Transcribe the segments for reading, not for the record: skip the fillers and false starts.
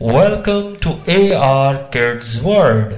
Welcome to AR Kids World.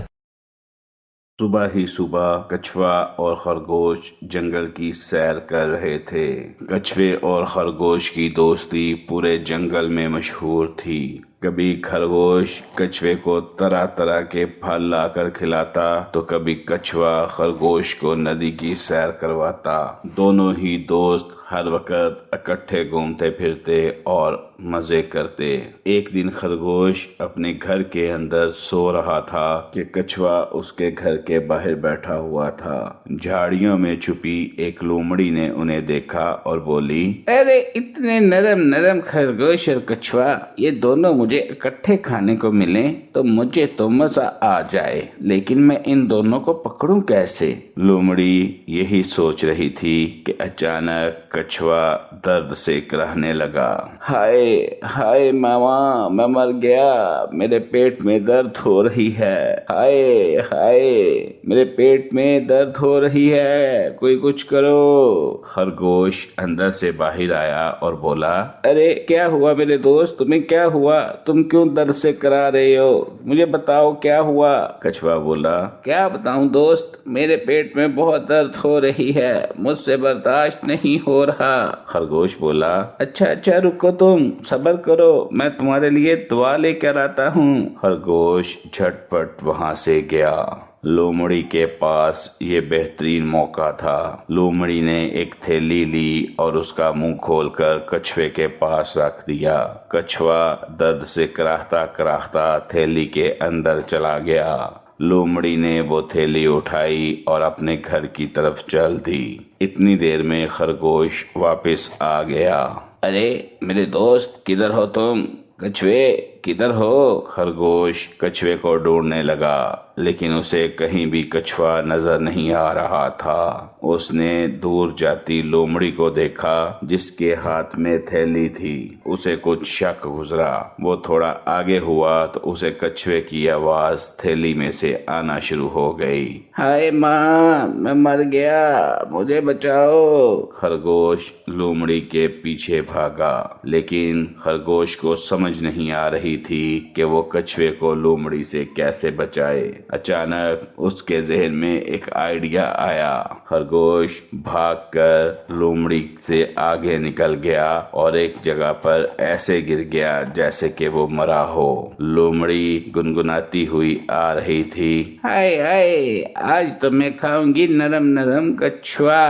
صبح ہی صبح کچھوا اور خرگوش جنگل کی سیر کر رہے تھے۔ کچھوے اور خرگوش کی دوستی پورے جنگل میں مشہور تھی۔ کبھی خرگوش کچھوے کو طرح طرح کے پھل لا کر کھلاتا تو کبھی کچھوا خرگوش کو ندی کی سیر کرواتا۔ دونوں ہی دوست ہر وقت اکٹھے گھومتے پھرتے اور مزے کرتے۔ ایک دن خرگوش اپنے گھر کے اندر سو رہا تھا کہ کچھوا اس کے گھر کے باہر بیٹھا ہوا تھا۔ جھاڑیوں میں چھپی ایک لومڑی نے انہیں دیکھا اور بولی، ارے اتنے نرم نرم خرگوش اور کچھوا، یہ دونوں مجھے اکٹھے کھانے کو ملیں تو مجھے تو مزہ آ جائے، لیکن میں ان دونوں کو پکڑوں کیسے؟ لومڑی یہی سوچ رہی تھی کہ اچانک کچھوا درد سے کراہنے لگا۔ ہائے ہائے ماما، میں مر گیا، میرے پیٹ میں درد ہو رہی ہے، ہائے ہائے میرے پیٹ میں درد ہو رہی ہے، کوئی کچھ کرو۔ خرگوش اندر سے باہر آیا اور بولا، ارے کیا ہوا میرے دوست، تمہیں کیا ہوا؟ تم کیوں درد سے کرا رہے ہو؟ مجھے بتاؤ کیا ہوا؟ کچھوا بولا، کیا بتاؤں دوست، میرے پیٹ میں بہت درد ہو رہی ہے، مجھ سے برداشت نہیں ہو رہا۔ خرگوش بولا، اچھا رکو، تم صبر کرو، میں تمہارے لیے دوا لے کر آتا ہوں۔ خرگوش جھٹ پٹ وہاں سے گیا۔ لومڑی کے پاس یہ بہترین موقع تھا۔ لومڑی نے ایک تھیلی لی اور اس کا منہ کھول کر کچھوے کے پاس رکھ دیا۔ کچھوا درد سے کراہتا کراہتا تھیلی کے اندر چلا گیا۔ لومڑی نے وہ تھیلی اٹھائی اور اپنے گھر کی طرف چل دی۔ اتنی دیر میں خرگوش واپس آ گیا۔ ارے میرے دوست، کدھر ہو تم؟ کچھوے کدھر ہو؟ خرگوش کچھوے کو ڈھونڈنے لگا، لیکن اسے کہیں بھی کچھوا نظر نہیں آ رہا تھا۔ اس نے دور جاتی لومڑی کو دیکھا جس کے ہاتھ میں تھیلی تھی۔ اسے کچھ شک گزرا۔ وہ تھوڑا آگے ہوا تو اسے کچھوے کی آواز تھیلی میں سے آنا شروع ہو گئی، ہائے ماں، میں مر گیا، مجھے بچاؤ۔ خرگوش لومڑی کے پیچھے بھاگا، لیکن خرگوش کو سمجھ نہیں آ رہی تھی کہ وہ کچھوے کو لومڑی سے کیسے بچائے۔ اچانک اس کے ذہن میں ایک آئیڈیا آیا۔ خرگوش بھاگ کر لومڑی سے آگے نکل گیا اور ایک جگہ پر ایسے گر گیا جیسے کہ وہ مرا ہو۔ لومڑی گنگناتی ہوئی آ رہی تھی، ہائے ہائے، آج تو میں کھاؤں گی نرم نرم کچھوا،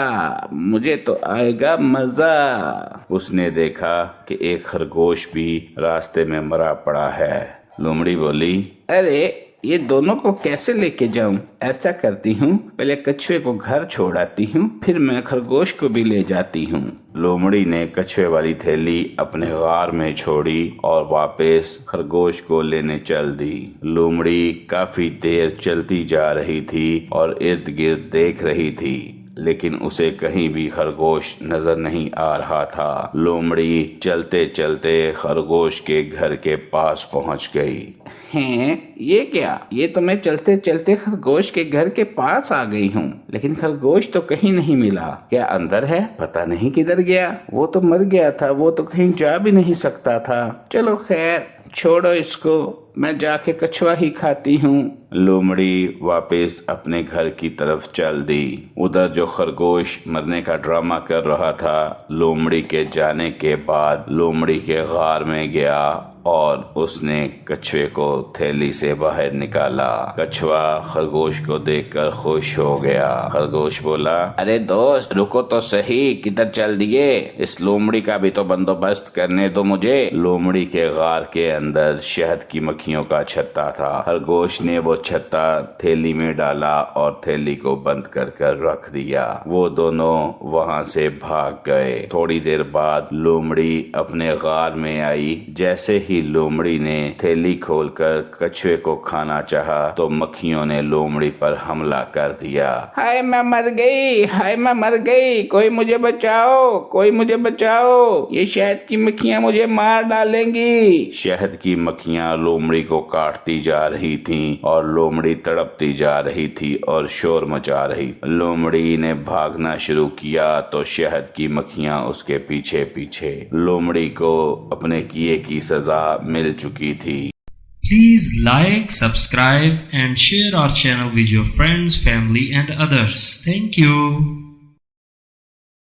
مجھے تو آئے گا مزہ۔ اس نے دیکھا کہ ایک خرگوش بھی راستے میں مرا پڑا ہے۔ لومڑی بولی، ارے یہ دونوں کو کیسے لے کے جاؤں؟ ایسا کرتی ہوں، پہلے کچھوے کو گھر چھوڑ آتی ہوں، پھر میں خرگوش کو بھی لے جاتی ہوں۔ لومڑی نے کچھوے والی تھیلی اپنے غار میں چھوڑی اور واپس خرگوش کو لینے چل دی۔ لومڑی کافی دیر چلتی جا رہی تھی اور ارد گرد دیکھ رہی تھی، لیکن اسے کہیں بھی خرگوش نظر نہیں آ رہا تھا۔ لومڑی چلتے چلتے خرگوش کے گھر کے پاس پہنچ گئی۔ ہیں، یہ کیا؟ یہ تو میں چلتے چلتے خرگوش کے گھر کے پاس آ گئی ہوں، لیکن خرگوش تو کہیں نہیں ملا۔ کیا اندر ہے؟ پتہ نہیں کدھر گیا۔ وہ تو مر گیا تھا، وہ تو کہیں جا بھی نہیں سکتا تھا۔ چلو خیر، چھوڑو اس کو، میں جا کے کچھوا ہی کھاتی ہوں۔ لومڑی واپس اپنے گھر کی طرف چل دی۔ ادھر جو خرگوش مرنے کا ڈرامہ کر رہا تھا، لومڑی کے جانے کے بعد لومڑی کے غار میں گیا اور اس نے کچھوے کو تھیلی سے باہر نکالا۔ کچھوا خرگوش کو دیکھ کر خوش ہو گیا۔ خرگوش بولا، ارے دوست رکو تو صحیح، کدھر چل دیے؟ اس لومڑی کا بھی تو بندوبست کرنے دو مجھے۔ لومڑی کے غار کے اندر شہد کی مکھیوں کا چھتا تھا۔ خرگوش نے وہ چھتا تھیلی میں ڈالا اور تھیلی کو بند کر کر رکھ دیا۔ وہ دونوں وہاں سے بھاگ گئے۔ تھوڑی دیر بعد لومڑی اپنے غار میں آئی۔ جیسے ہی لومڑی نے تھیلی کھول کر کچھوے کو کھانا چاہا تو مکھیوں نے لومڑی پر حملہ کر دیا۔ ہائے میں مر گئی، ہائے میں مر گئی، کوئی مجھے بچاؤ، کوئی مجھے بچاؤ، یہ شہد کی مکھیاں مجھے مار ڈالیں گی۔ شہد کی مکھیاں لومڑی کو کاٹتی جا رہی تھیں اور لومڑی تڑپتی جا رہی تھی اور شور مچا رہی۔ لومڑی نے بھاگنا شروع کیا تو شہد کی مکھیاں اس کے پیچھے پیچھے۔ لومڑی کو اپنے کیے کی سزا مل چکی تھی۔ Please like, subscribe and share our channel with your friends, family and others. Thank you.